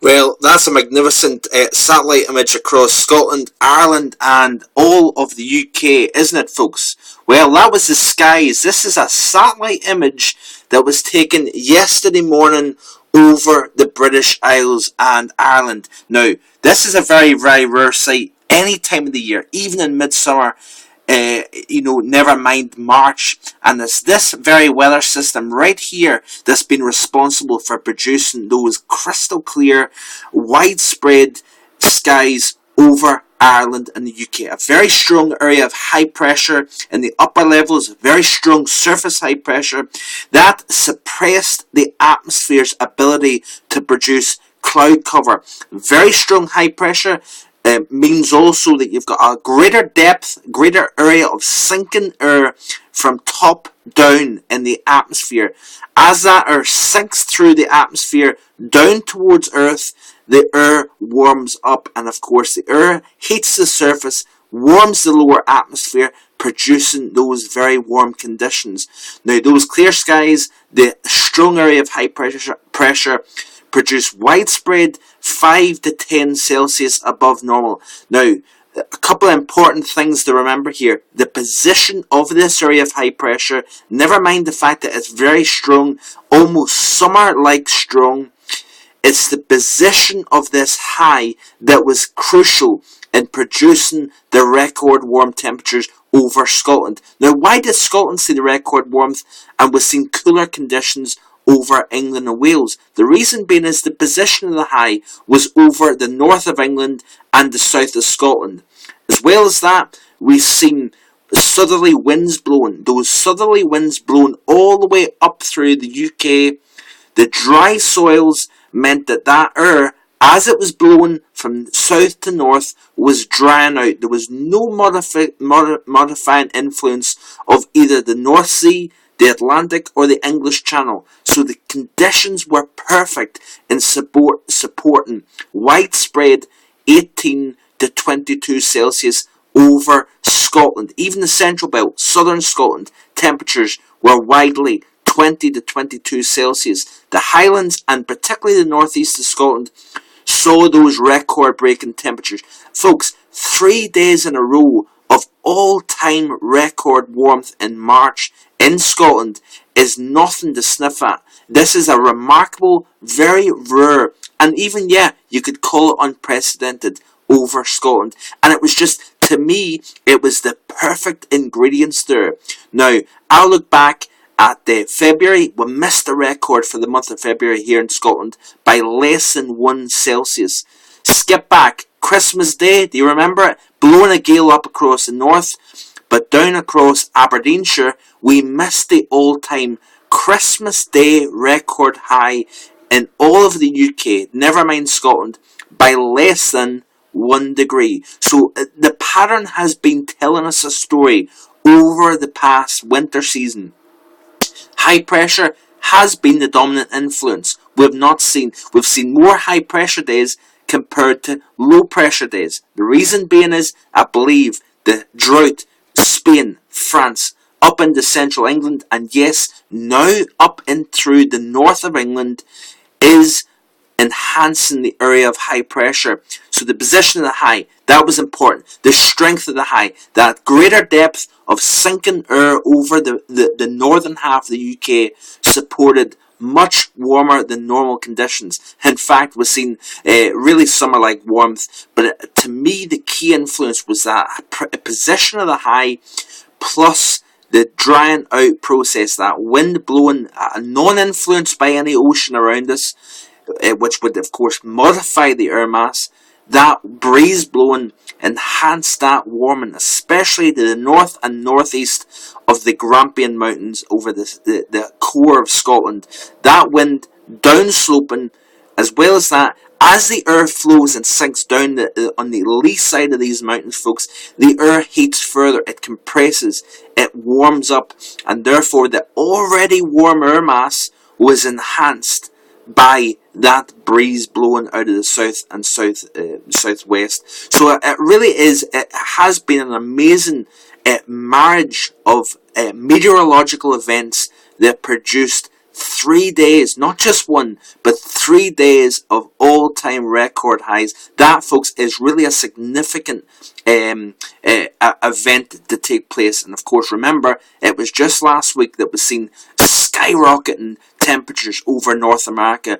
Well, that's a magnificent satellite image across Scotland, Ireland, and all of the UK, isn't it, folks? Well, that was the skies. This is a satellite image that was taken yesterday morning over the British Isles and Ireland. Now, this is a very, very rare sight any time of the year, even in midsummer. Never mind March, and it's this very weather system right here that's been responsible for producing those crystal clear, widespread skies over Ireland and the UK. A very strong area of high pressure in the upper levels, very strong surface high pressure that suppressed the atmosphere's ability to produce cloud cover. Very strong high pressure means also that you've got a greater depth, greater area of sinking air from top down in the atmosphere. As that air sinks through the atmosphere down towards Earth, the air warms up, and of course the air heats the surface, warms the lower atmosphere, producing those very warm conditions. Now, those clear skies, the strong area of high pressure produce widespread 5 to 10 Celsius above normal. Now, a couple of important things to remember here. The position of this area of high pressure, never mind the fact that it's very strong, almost summer-like strong, it's the position of this high that was crucial in producing the record warm temperatures over Scotland. Now, why did Scotland see the record warmth and was seeing cooler conditions over England and Wales? The reason being is the position of the high was over the north of England and the south of Scotland. As well as that, we've seen southerly winds blowing. Those southerly winds blowing all the way up through the UK. The dry soils meant that air, as it was blowing from south to north, was drying out. There was no modifying influence of either the North Sea, the Atlantic, or the English Channel. So the conditions were perfect in supporting widespread 18 to 22 Celsius over Scotland. Even the Central Belt, southern Scotland, temperatures were widely 20 to 22 Celsius. The Highlands, and particularly the northeast of Scotland, saw those record-breaking temperatures. Folks, 3 days in a row of all-time record warmth in March in Scotland is nothing to sniff at. This is a remarkable, very rare, and even, you could call it unprecedented over Scotland. And it was just, to me, it was the perfect ingredients there. Now, I'll look back at February. We missed the record for the month of February here in Scotland by less than 1 Celsius. Skip back, Christmas Day, do you remember it? Blowing a gale up across the north, but down across Aberdeenshire, we missed the all-time Christmas Day record high in all of the UK, never mind Scotland, by less than 1 degree. So the pattern has been telling us a story over the past winter season. High pressure has been the dominant influence. We've seen more high pressure days compared to low pressure days. The reason being is, I believe, the drought, Spain, France, up into central England, and yes, now up in through the north of England, is enhancing the area of high pressure. So the position of the high, that was important. The strength of the high, that greater depth of sinking air over the northern half of the UK supported much warmer than normal conditions. In fact, we've seen really summer-like warmth, but to me the key influence was that position of the high plus the drying out process, that wind blowing, non-influenced by any ocean around us, which would of course modify the air mass. That breeze blowing enhanced that warming, especially to the north and northeast of the Grampian Mountains over the core of Scotland. That wind downsloping, as well as that, as the air flows and sinks down on the lee side of these mountains, folks, the air heats further, it compresses, it warms up, and therefore the already warm air mass was enhanced by that breeze blowing out of the south and southwest. So it has been an amazing marriage of meteorological events that produced 3 days, not just one, but 3 days of all-time record highs. That, folks, is really a significant event to take place. And of course, remember, it was just last week that was seen skyrocketing temperatures over North America.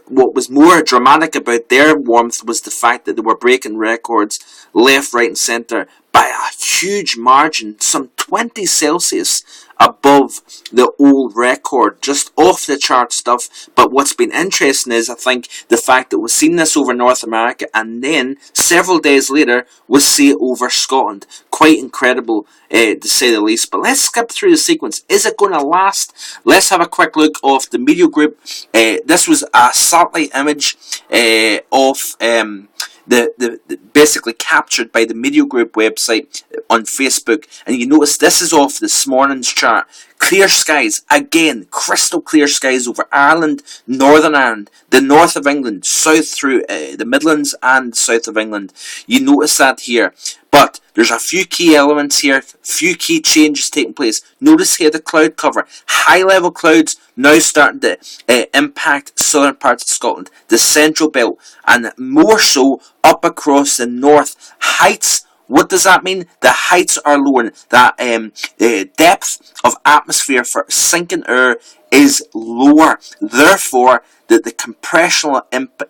What was more dramatic about their warmth was the fact that they were breaking records left, right and centre by a huge margin, some 20 Celsius above the old record. Just off the chart stuff. But what's been interesting is, I think, the fact that we've seen this over North America, and then several days later we see it over Scotland. Quite incredible, to say the least. But let's skip through the sequence. Is it going to last? Let's have a quick look of the media group. This was a satellite image of the basically captured by the Media Group website on Facebook, and you notice this is off this morning's chart. Clear skies, again, crystal clear skies over Ireland, Northern Ireland, the north of England, south through the Midlands and south of England. You notice that here. But there's a few key elements here, few key changes taking place. Notice here the cloud cover. High level clouds now starting to impact southern parts of Scotland, the central belt, and more so up across the north. Heights, what does that mean? The heights are lowering. That depth of atmosphere for sinking air is lower. Therefore, the compressional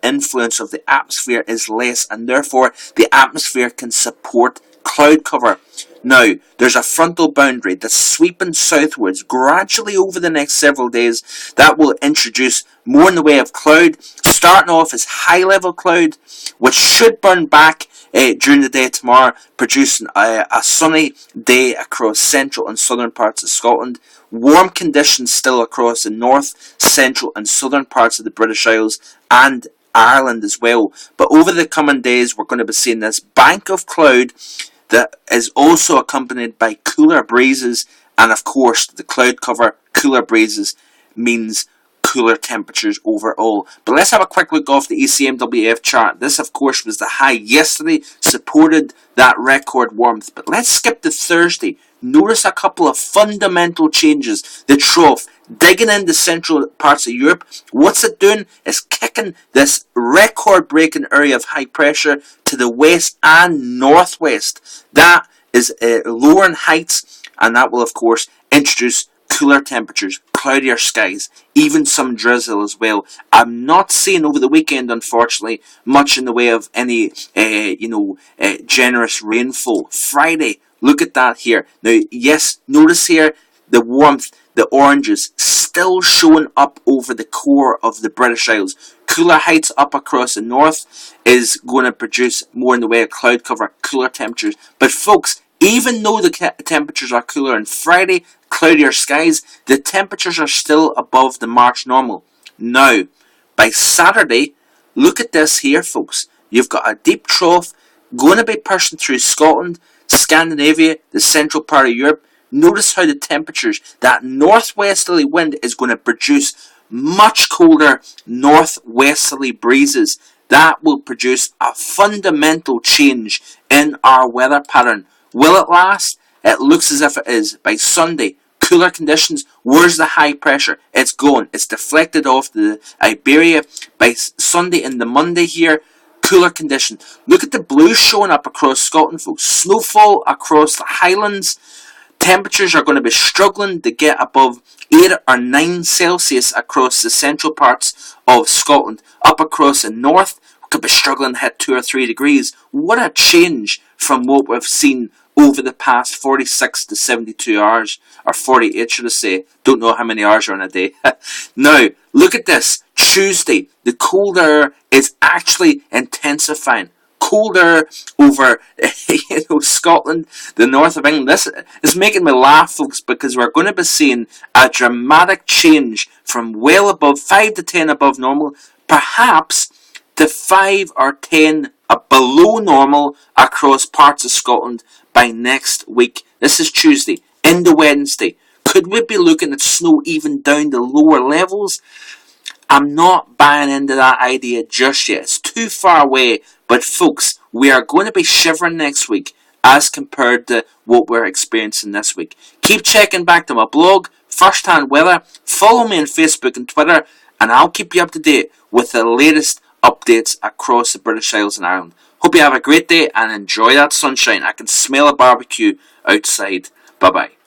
influence of the atmosphere is less, and therefore the atmosphere can support cloud cover. Now, there's a frontal boundary that's sweeping southwards gradually over the next several days. That will introduce more in the way of cloud, starting off as high-level cloud, which should burn back during the day tomorrow, producing a sunny day across central and southern parts of Scotland. Warm conditions still across the north, central and southern parts of the British Isles and Ireland as well. But over the coming days, we're going to be seeing this bank of cloud that is also accompanied by cooler breezes, and of course the cloud cover, cooler breezes means cooler temperatures overall. But let's have a quick look off the ECMWF chart. This of course was the high yesterday, supported that record warmth. But let's skip to Thursday. Notice a couple of fundamental changes. The trough digging into central parts of Europe. What's it doing? It's kicking this record-breaking area of high pressure to the west and northwest. That is lowering heights, and that will of course introduce cooler temperatures, cloudier skies, even some drizzle as well. I'm not seeing over the weekend, unfortunately, much in the way of any generous rainfall. Friday, look at that here. Now, yes, notice here the warmth, the oranges still showing up over the core of the British Isles. Cooler heights up across the north is going to produce more in the way of cloud cover, cooler temperatures. But folks, even though the temperatures are cooler on Friday, cloudier skies, the temperatures are still above the March normal. Now, by Saturday, look at this here, folks. You've got a deep trough going to be pushing through Scotland, Scandinavia, the central part of Europe. Notice how the temperatures, that northwesterly wind is going to produce much colder northwesterly breezes. That will produce a fundamental change in our weather pattern. Will it last? It looks as if it is. By Sunday, cooler conditions. Where's the high pressure? It's going. It's deflected off the Iberia. By Sunday and the Monday here, cooler conditions. Look at the blue showing up across Scotland, folks. Snowfall across the Highlands. Temperatures are going to be struggling to get above 8 or 9 Celsius across the central parts of Scotland. Up across the north, we could be struggling to hit 2 or 3 degrees. What a change from what we've seen over the past 46 to 72 hours, or 48 should I say. Don't know how many hours are in a day. Now, look at this. Tuesday, the cold air is actually intensifying. Cold air over Scotland, the north of England. This is making me laugh, folks, because we're going to be seeing a dramatic change from well above 5 to 10 above normal, perhaps to 5 or 10 below normal across parts of Scotland by next week. This is Tuesday into Wednesday. Could we be looking at snow even down to lower levels? I'm not buying into that idea just yet. It's too far away. But folks, we are going to be shivering next week as compared to what we're experiencing this week. Keep checking back to my blog, first-hand weather, follow me on Facebook and Twitter, and I'll keep you up to date with the latest updates across the British Isles and Ireland. Hope you have a great day and enjoy that sunshine. I can smell a barbecue outside. Bye-bye.